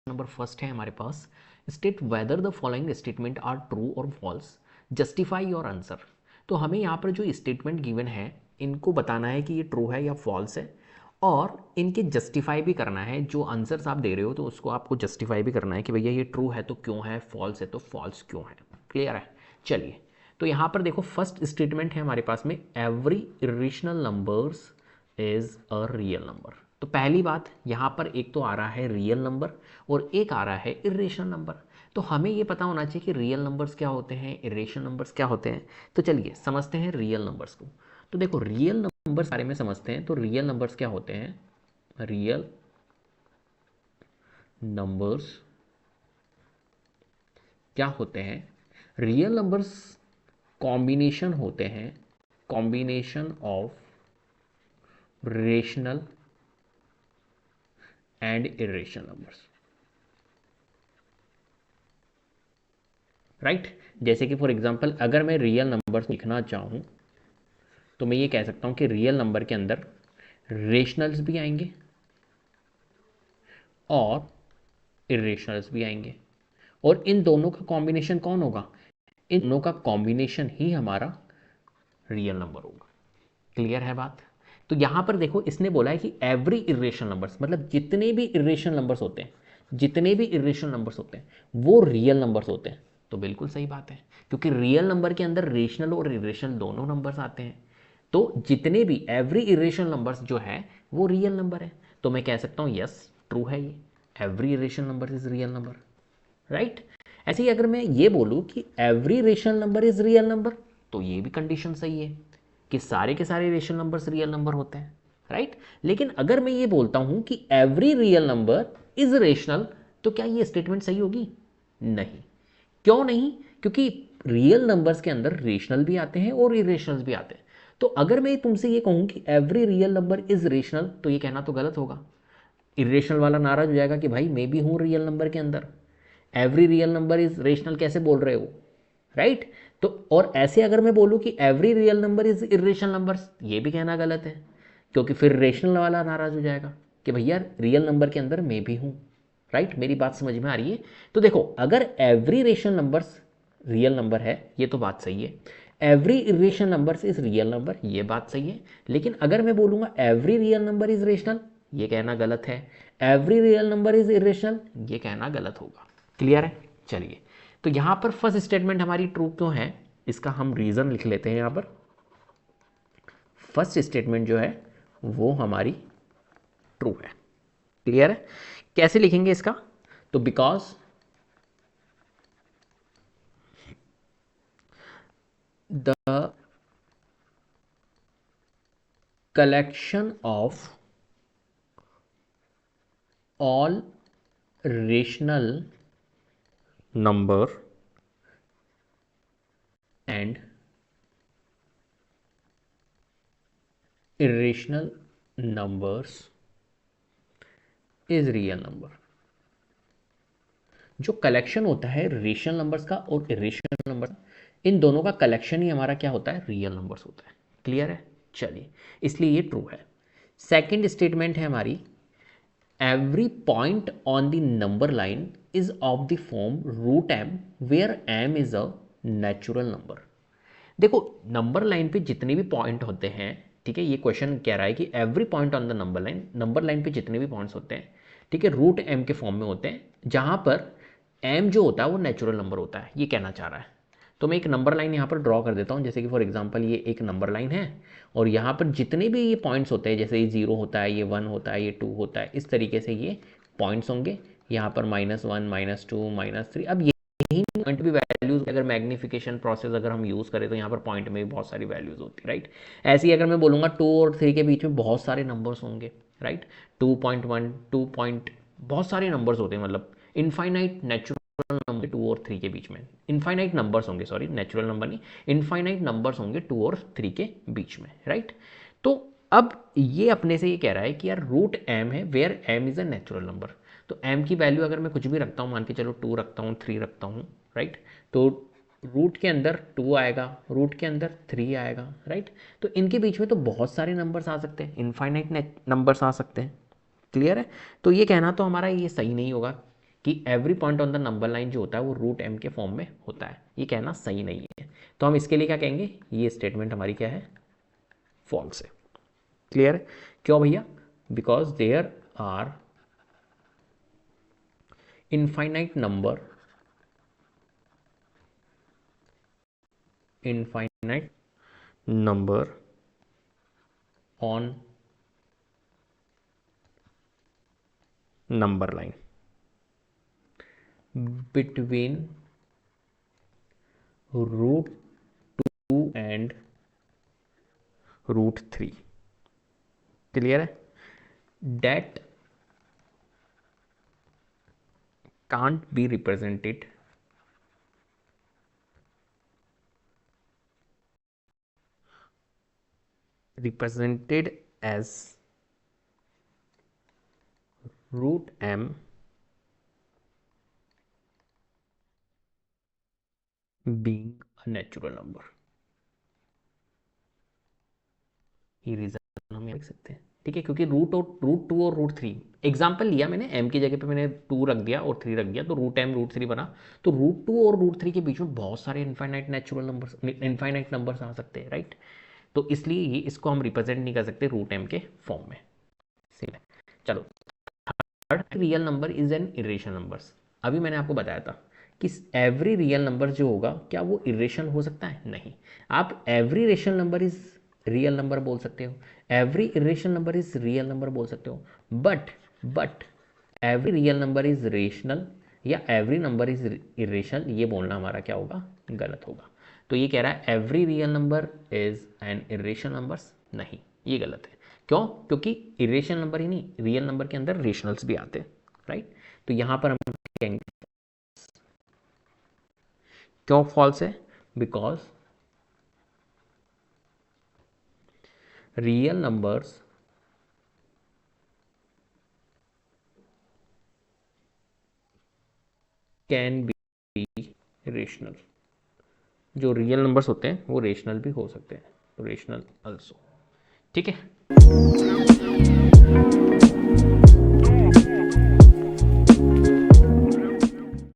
Number first है हमारे पास, state whether the following statement are true और फॉल्स, जस्टिफाई योर आंसर। तो हमें यहाँ पर जो स्टेटमेंट गिवन है इनको बताना है कि ये ट्रू है या फॉल्स है, और इनके जस्टिफाई भी करना है। जो आंसर्स आप दे रहे हो तो उसको आपको जस्टिफाई भी करना है कि भैया ये ट्रू है तो क्यों है, फॉल्स है तो फॉल्स क्यों है। क्लियर है? चलिए, तो यहाँ पर देखो फर्स्ट स्टेटमेंट है हमारे पास में, every irrational numbers is a real number. तो पहली बात यहाँ पर एक तो आ रहा है रियल नंबर और एक आ रहा है इरेशनल नंबर। तो हमें ये पता होना चाहिए कि रियल नंबर्स क्या होते हैं, इरेशनल नंबर्स क्या होते हैं। तो चलिए समझते हैं रियल नंबर्स को। तो देखो रियल नंबर्स बारे में समझते हैं। तो रियल नंबर्स क्या होते हैं? रियल नंबर्स क्या होते हैं? रियल नंबर्स कॉम्बिनेशन होते हैं, combination of rational and irrational numbers. Right? जैसे कि फॉर एग्जांपल अगर मैं रियल नंबर्स लिखना चाहूँ तो मैं ये कह सकता हूँ कि रियल नंबर के अंदर रेशनल्स भी आएंगे और इरेशनल्स भी आएंगे, और इन दोनों का कॉम्बिनेशन कौन होगा? इन दोनों का कॉम्बिनेशन ही हमारा रियल नंबर होगा। क्लियर है बात? तो यहां पर देखो इसने बोला है कि एवरी इरेशनल नंबर्स, मतलब जितने भी इरेशनल नंबर्स होते हैं, जितने भी इरेशनल नंबर्स होते हैं वो रियल नंबर्स होते हैं। तो बिल्कुल सही बात है, क्योंकि रियल नंबर के अंदर रेशनल और इरेशनल दोनों नंबर्स आते हैं। तो जितने भी एवरी इरेशनल नंबर्स जो है वो रियल नंबर है। तो मैं कह सकता हूँ यस ट्रू है ये, every irrational number is real number. Right? ऐसे ही अगर मैं ये बोलूँ कि every rational number is real number, तो ये भी कंडीशन सही है कि सारे के सारे रेशनल नंबर्स रियल नंबर होते हैं। राइट? लेकिन अगर मैं ये बोलता हूं कि every real number is rational, तो क्या ये स्टेटमेंट सही होगी? नहीं। क्यों नहीं? क्योंकि रियल नंबर्स के अंदर रेशनल भी आते हैं और इरेशनल भी आते हैं। तो अगर मैं तुमसे ये कहूं कि every real number is rational, तो ये कहना तो गलत होगा। इरेशनल वाला नाराज हो जाएगा कि भाई मैं भी हूं रियल नंबर के अंदर, every real number is rational कैसे बोल रहे हो? राइट? तो और ऐसे अगर मैं बोलूं कि every real number is irrational numbers, ये भी कहना गलत है, क्योंकि फिर रेशनल वाला नाराज हो जाएगा कि भैया रियल नंबर के अंदर मैं भी हूं। राइट? मेरी बात समझ में आ रही है? तो देखो अगर every rational numbers real number है, ये तो बात सही है। Every irrational numbers is real number, ये बात सही है। लेकिन अगर मैं बोलूंगा every real number is rational, ये कहना गलत है। Every real number is irrational, ये कहना गलत होगा। क्लियर है? चलिए, तो यहां पर फर्स्ट स्टेटमेंट हमारी ट्रू क्यों है, इसका हम रीजन लिख लेते हैं यहां पर। फर्स्ट स्टेटमेंट जो है वो हमारी ट्रू है। क्लियर है? कैसे लिखेंगे इसका? तो because the collection of all rational number and irrational numbers is real number. जो कलेक्शन होता है रेशनल नंबर्स का और इरेशनल नंबर, इन दोनों का कलेक्शन ही हमारा क्या होता है? रियल नंबर्स होता है। क्लियर है? चलिए, इसलिए ये ट्रू है। सेकंड स्टेटमेंट है हमारी, every point on the number line is of the form root m where m is a natural number. देखो नंबर लाइन पे जितने भी पॉइंट होते हैं, ठीक है, ये क्वेश्चन कह रहा है कि every point on the number line पे जितने भी पॉइंट्स होते हैं, ठीक है, रूट एम के फॉर्म में होते हैं, जहां पर एम जो होता है वो नेचुरल नंबर होता है, ये कहना चाह रहा है। तो मैं एक नंबर लाइन यहाँ पर ड्रॉ कर देता हूँ, जैसे कि फॉर एग्जांपल ये एक नंबर लाइन है, और यहाँ पर जितने भी ये पॉइंट्स होते हैं, जैसे ये 0 होता है, ये 1 होता है, ये 2 होता है, इस तरीके से ये पॉइंट्स होंगे। यहाँ पर -1 -2 -3। अब यही पॉइंट भी वैल्यूज, अगर मैग्निफिकेशन प्रोसेस अगर हम यूज़ करें तो यहाँ पर पॉइंट में भी बहुत सारी वैल्यूज होती है। राइट? ऐसे ही अगर मैं बोलूँगा 2 और 3 के बीच में बहुत सारे नंबर्स होंगे। राइट? 2.1 2 पॉइंट, बहुत सारे नंबर्स होते हैं, मतलब इनफाइनाइट नेचुरल नंबर 2 और 3 के बीच में, इनफाइनाइट नंबर्स होंगे, सॉरी नेचुरल नंबर नहीं, इनफाइनाइट नंबर्स होंगे 2 और 3 के बीच में। राइट? तो अब ये अपने से ये कह रहा है कि यार रूट एम है where m is a natural number. तो एम की वैल्यू अगर मैं कुछ भी रखता हूँ, मान के चलो 2 रखता हूँ, 3 रखता हूँ, राइट, तो रूट के अंदर 2 आएगा, रूट के अंदर 3 आएगा। राइट? तो इनके बीच में तो बहुत सारे नंबर्स आ सकते हैं, इनफाइनाइट नंबर्स आ सकते हैं। क्लियर है? तो ये कहना तो हमारा ये सही नहीं होगा कि every point on the number line जो होता है वो रूट एम के फॉर्म में होता है, ये कहना सही नहीं है। तो हम इसके लिए क्या कहेंगे, ये स्टेटमेंट हमारी क्या है, फॉल्स है। क्लियर है? क्यों भैया? Because there are infinite number on number line between root 2 and root 3. Clear है? that can't be represented as root m being a natural number. ये रीजन हम लिख सकते हैं, ठीक है, क्योंकि रूट टू और रूट थ्री एग्जाम्पल लिया मैंने, एम की जगह पे मैंने टू रख दिया और थ्री रख दिया, तो रूट एम रूट थ्री बना। तो रूट टू और रूट थ्री के बीच में बहुत सारे infinite natural numbers, infinite numbers आ सकते हैं, राइट। तो इसलिए ये इसको हम रिप्रेजेंट नहीं कर सकते रूट एम के फॉर्म में। चलो, third, real number is an irrational numbers. अभी मैंने आपको बताया था कि एवरी रियल नंबर जो होगा क्या वो इरेशनल हो सकता है? नहीं। आप every rational number is real number बोल सकते हो, every irrational number is real number बोल सकते हो, but every real number is rational या एवरी नंबर इज इरेशनल, ये बोलना हमारा क्या होगा, गलत होगा। तो ये कह रहा है every real number is an irrational numbers, नहीं, ये गलत है। क्यों? क्योंकि इरेशनल नंबर ही नहीं, रियल नंबर के अंदर रेशनल्स भी आते हैं, राइट। तो यहां पर हम कहेंगे क्यों फॉल्स है, because real numbers can be rational. जो रियल नंबर्स होते हैं वो रेशनल भी हो सकते हैं, रेशनल अल्सो, ठीक है।